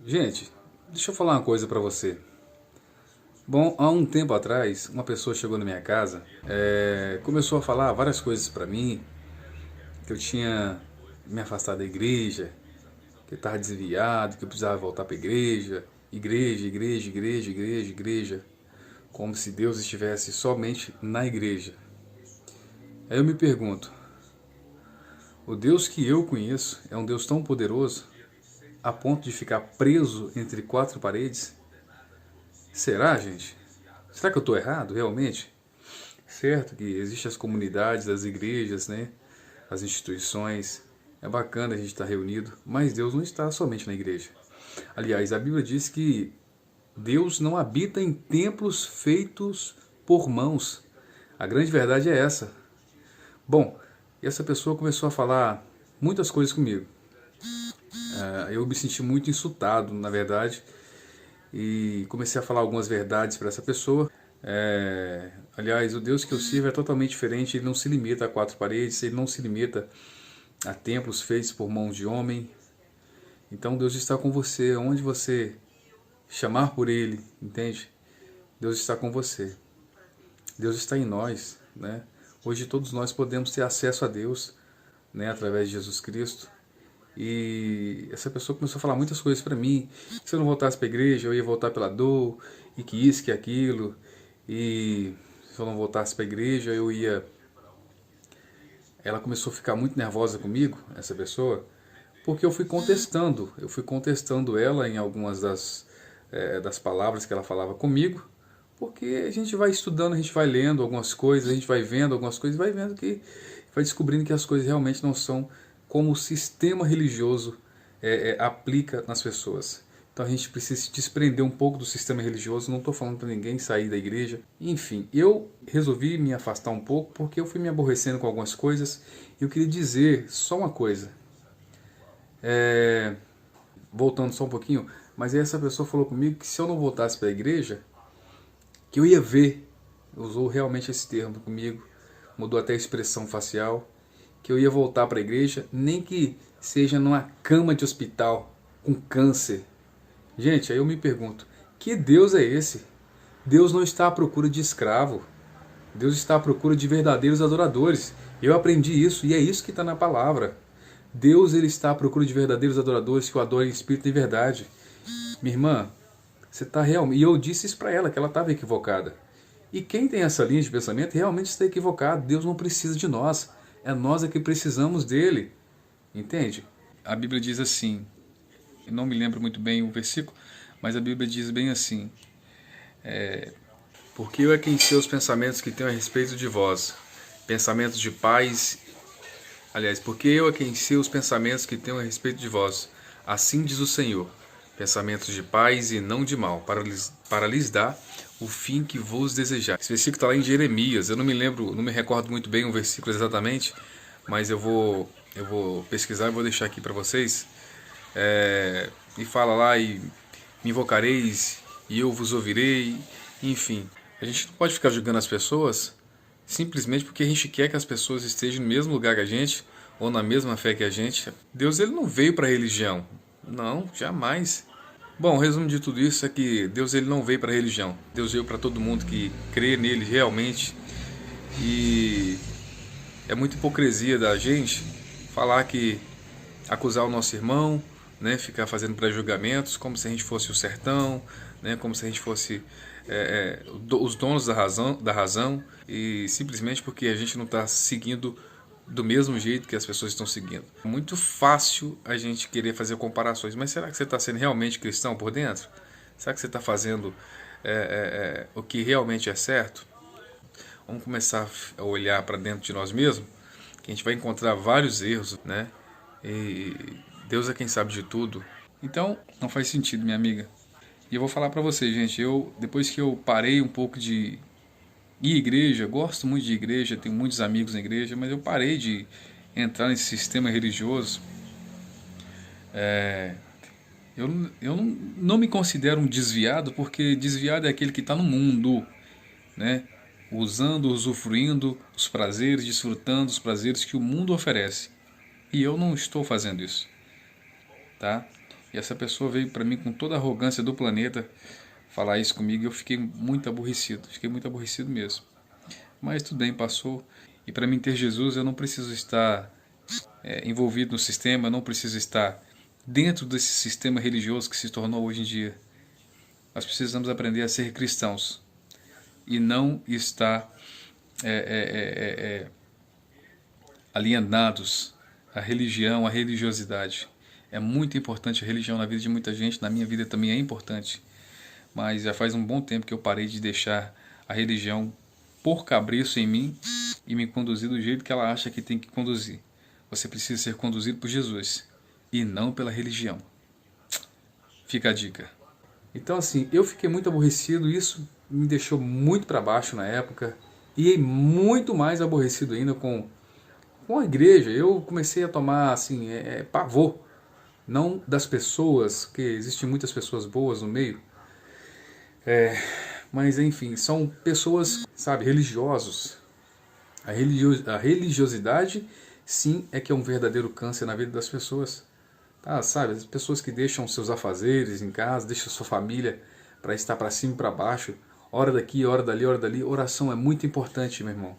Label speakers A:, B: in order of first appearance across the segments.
A: Gente, deixa eu falar uma coisa pra você. Bom, há um tempo atrás, uma pessoa chegou na minha casa, começou a falar várias coisas pra mim, que eu tinha me afastado da igreja, que eu estava desviado, que eu precisava voltar pra igreja, igreja, igreja, igreja, igreja, igreja, como se Deus estivesse somente na igreja. Aí eu me pergunto, o Deus que eu conheço é um Deus tão poderoso a ponto de ficar preso entre quatro paredes? Será, gente? Será que eu estou errado, realmente? Certo que existem as comunidades, as igrejas, né? As instituições. É bacana a gente estar reunido, mas Deus não está somente na igreja. Aliás, a Bíblia diz que Deus não habita em templos feitos por mãos. A grande verdade é essa. Bom, e essa pessoa começou a falar muitas coisas comigo. Eu me senti muito insultado, na verdade, e comecei a falar algumas verdades para essa pessoa. Aliás, o Deus que eu sirvo é totalmente diferente, ele não se limita a quatro paredes, ele não se limita a templos feitos por mãos de homem. Então Deus está com você, onde você chamar por ele, entende? Deus está com você. Deus está em nós, né? Hoje todos nós podemos ter acesso a Deus, né, através de Jesus Cristo. E essa pessoa começou a falar muitas coisas para mim. Que se eu não voltasse para a igreja, eu ia voltar pela dor, e que isso, que aquilo. E se eu não voltasse para a igreja, eu ia. Ela começou a ficar muito nervosa comigo, essa pessoa, porque eu fui contestando ela em algumas das palavras que ela falava comigo, porque a gente vai estudando, a gente vai lendo algumas coisas, a gente vai vendo algumas coisas, vai vendo que, vai descobrindo que as coisas realmente não são como o sistema religioso aplica nas pessoas. Então a gente precisa se desprender um pouco do sistema religioso. Não estou falando para ninguém sair da igreja. Enfim, eu resolvi me afastar um pouco porque eu fui me aborrecendo com algumas coisas. E eu queria dizer só uma coisa. É, Voltando só um pouquinho, mas aí essa pessoa falou comigo que se eu não voltasse para a igreja, que eu ia ver, usou realmente esse termo comigo, mudou até a expressão facial, que eu ia voltar para a igreja, nem que seja numa cama de hospital, com câncer. Gente, aí eu me pergunto, que Deus é esse? Deus não está à procura de escravo, Deus está à procura de verdadeiros adoradores. Eu aprendi isso e é isso que está na palavra. Deus ele está à procura de verdadeiros adoradores que o adorem em espírito e verdade. Minha irmã, você está realmente. E eu disse isso para ela, que ela estava equivocada. E quem tem essa linha de pensamento realmente está equivocado. Deus não precisa de nós. É nós é que precisamos dele. Entende? A Bíblia diz assim, eu não me lembro muito bem o versículo, mas a Bíblia diz bem assim: porque eu é quem sei os pensamentos que tenho a respeito de vós, pensamentos de paz. Aliás, porque eu é quem sei os pensamentos que tenho a respeito de vós, assim diz o Senhor, pensamentos de paz e não de mal, para lhes dar o fim que vos desejar. Esse versículo está lá em Jeremias, eu não me lembro, não me recordo muito bem o versículo exatamente, mas eu vou pesquisar e vou deixar aqui para vocês. E fala lá, e me invocareis, e eu vos ouvirei, enfim. A gente não pode ficar julgando as pessoas simplesmente porque a gente quer que as pessoas estejam no mesmo lugar que a gente ou na mesma fé que a gente. Deus ele não veio para a religião. Não, jamais. Bom, o resumo de tudo isso é que Deus ele não veio para a religião. Deus veio para todo mundo que crê nele realmente. E é muita hipocrisia da gente falar que acusar o nosso irmão, né, ficar fazendo pré-julgamentos como se a gente fosse o sertão, né, como se a gente fosse os donos da razão, e simplesmente porque a gente não está seguindo do mesmo jeito que as pessoas estão seguindo. É muito fácil a gente querer fazer comparações, mas será que você está sendo realmente cristão por dentro? Será que você está fazendo o que realmente é certo? Vamos começar a olhar para dentro de nós mesmos, que a gente vai encontrar vários erros, né? E Deus é quem sabe de tudo. Então, não faz sentido, minha amiga. E eu vou falar pra você, gente, depois que eu parei um pouco de ir à igreja, gosto muito de igreja, tenho muitos amigos na igreja, mas eu parei de entrar nesse sistema religioso. Eu não me considero um desviado, porque desviado é aquele que está no mundo, né? Usando, usufruindo os prazeres, desfrutando os prazeres que o mundo oferece. E eu não estou fazendo isso, tá? E essa pessoa veio para mim com toda a arrogância do planeta falar isso comigo e eu fiquei muito aborrecido mesmo. Mas tudo bem, passou. E para mim ter Jesus, eu não preciso estar envolvido no sistema, eu não preciso estar dentro desse sistema religioso que se tornou hoje em dia. Nós precisamos aprender a ser cristãos e não estar alienados à religião, à religiosidade. É muito importante a religião na vida de muita gente, na minha vida também é importante. Mas já faz um bom tempo que eu parei de deixar a religião pôr cabriço em mim e me conduzir do jeito que ela acha que tem que conduzir. Você precisa ser conduzido por Jesus e não pela religião. Fica a dica. Então assim, eu fiquei muito aborrecido, isso me deixou muito para baixo na época e muito mais aborrecido ainda com a igreja. Eu comecei a tomar assim, pavor, não das pessoas, que existem muitas pessoas boas no meio, mas enfim, são pessoas, sabe, religiosos. A religiosidade, sim, é que é um verdadeiro câncer na vida das pessoas. Tá, sabe, as pessoas que deixam seus afazeres em casa, deixam sua família para estar para cima e para baixo, hora daqui, hora dali, hora dali. Oração é muito importante, meu irmão.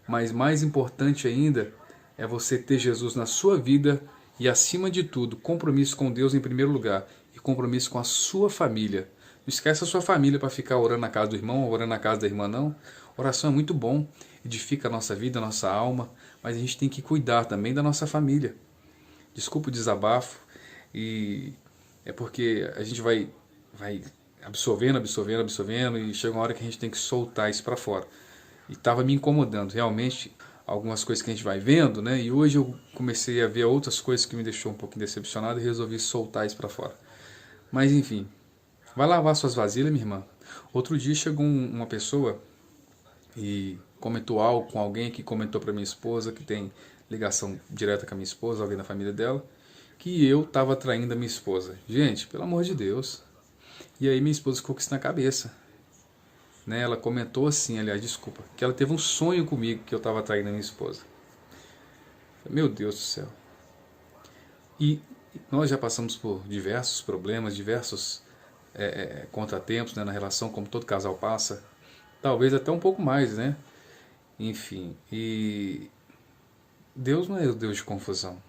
A: Mas mais importante ainda é você ter Jesus na sua vida e, acima de tudo, compromisso com Deus em primeiro lugar e compromisso com a sua família. Não esquece a sua família para ficar orando na casa do irmão ou orando na casa da irmã, não. Oração é muito bom, edifica a nossa vida, a nossa alma, mas a gente tem que cuidar também da nossa família. Desculpa o desabafo, e é porque a gente vai absorvendo e chega uma hora que a gente tem que soltar isso para fora. E estava me incomodando realmente algumas coisas que a gente vai vendo, né? E hoje eu comecei a ver outras coisas que me deixou um pouquinho decepcionado e resolvi soltar isso para fora. Mas enfim, vai lavar suas vasilhas, minha irmã. Outro dia chegou uma pessoa e comentou algo com alguém que comentou para minha esposa, que tem ligação direta com a minha esposa, alguém da família dela, que eu estava traindo a minha esposa. Gente, pelo amor de Deus. E aí minha esposa ficou com isso na cabeça. Né? Ela comentou assim, aliás, desculpa, que ela teve um sonho comigo que eu estava traindo a minha esposa. Meu Deus do céu. E nós já passamos por diversos problemas, diversos contratempos, né, na relação, como todo casal passa. Talvez até um pouco mais, né? Enfim, e Deus não é o Deus de confusão.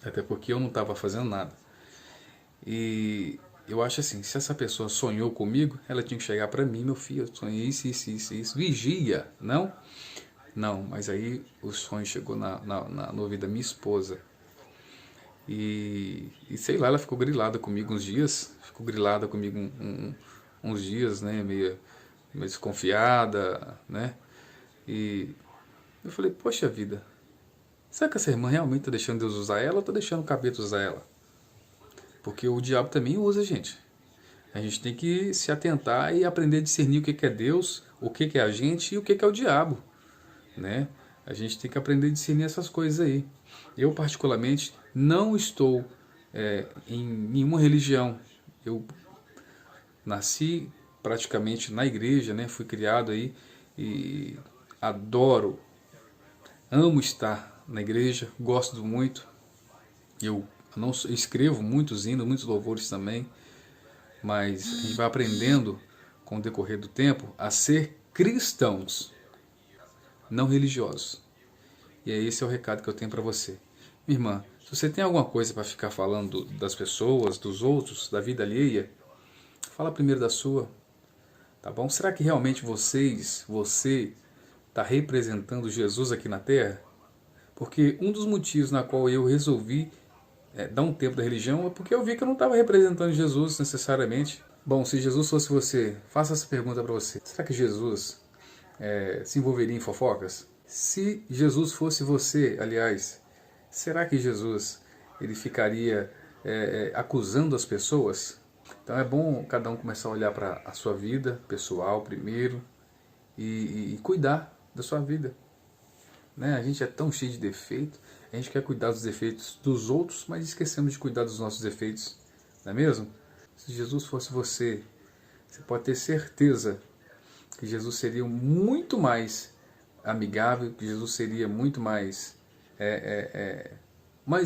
A: Até porque eu não estava fazendo nada. E eu acho assim, se essa pessoa sonhou comigo, ela tinha que chegar para mim, meu filho, eu sonhei isso, vigia, não? Não, mas aí o sonho chegou no ouvido da minha esposa. E sei lá, ela ficou grilada comigo uns dias, uns dias, né, meio desconfiada, né? E eu falei, poxa vida, será que essa irmã realmente está deixando Deus usar ela ou está deixando o capeta usar ela? Porque o diabo também usa, gente. A gente tem que se atentar e aprender a discernir o que é Deus, o que é a gente e o que é o diabo, né? A gente tem que aprender a discernir essas coisas aí. Eu, particularmente, não estou em nenhuma religião. Eu nasci praticamente na igreja, né? Fui criado aí e amo estar na igreja, gosto muito. Eu escrevo muitos hinos, muitos louvores também, mas a gente vai aprendendo com o decorrer do tempo a ser cristãos, não religiosos. E esse é o recado que eu tenho para você. Minha irmã, se você tem alguma coisa para ficar falando das pessoas, dos outros, da vida alheia, fala primeiro da sua, tá bom? Será que realmente você está representando Jesus aqui na Terra? Porque um dos motivos na qual eu resolvi dar um tempo da religião é porque eu vi que eu não estava representando Jesus necessariamente. Bom, se Jesus fosse você, faça essa pergunta para você. Será que Jesus se envolveria em fofocas? Se Jesus fosse você, aliás, será que Jesus ele ficaria acusando as pessoas? Então é bom cada um começar a olhar para a sua vida pessoal primeiro e cuidar da sua vida. Né? A gente é tão cheio de defeito, a gente quer cuidar dos defeitos dos outros, mas esquecemos de cuidar dos nossos defeitos, não é mesmo? Se Jesus fosse você, você pode ter certeza que Jesus seria muito mais amigável, que Jesus seria muito mais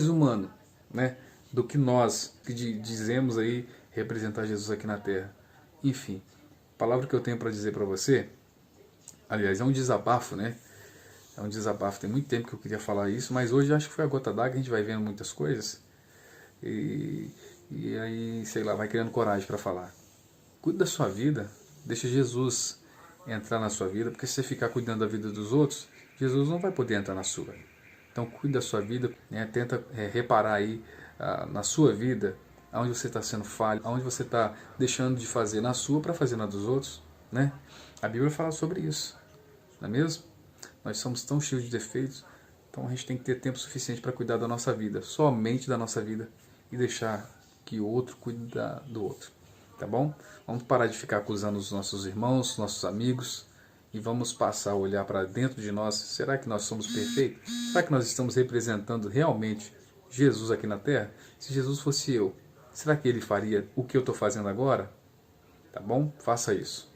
A: humano, né? do que nós que dizemos aí representar Jesus aqui na Terra. Enfim, a palavra que eu tenho para dizer para você, aliás, é um desabafo, né? É um desabafo, tem muito tempo que eu queria falar isso, mas hoje acho que foi a gota d'água, a gente vai vendo muitas coisas e aí, sei lá, vai criando coragem para falar. Cuide da sua vida, deixa Jesus entrar na sua vida, porque se você ficar cuidando da vida dos outros, Jesus não vai poder entrar na sua. Então cuide da sua vida, né? Tenta reparar aí na sua vida, aonde você está sendo falho, aonde você está deixando de fazer na sua para fazer na dos outros, né? A Bíblia fala sobre isso, não é mesmo? Nós somos tão cheios de defeitos, então a gente tem que ter tempo suficiente para cuidar da nossa vida, somente da nossa vida, e deixar que o outro cuide do outro, tá bom? Vamos parar de ficar acusando os nossos irmãos, nossos amigos, e vamos passar a olhar para dentro de nós. Será que nós somos perfeitos? Será que nós estamos representando realmente Jesus aqui na Terra? Se Jesus fosse eu, será que ele faria o que eu estou fazendo agora? Tá bom? Faça isso.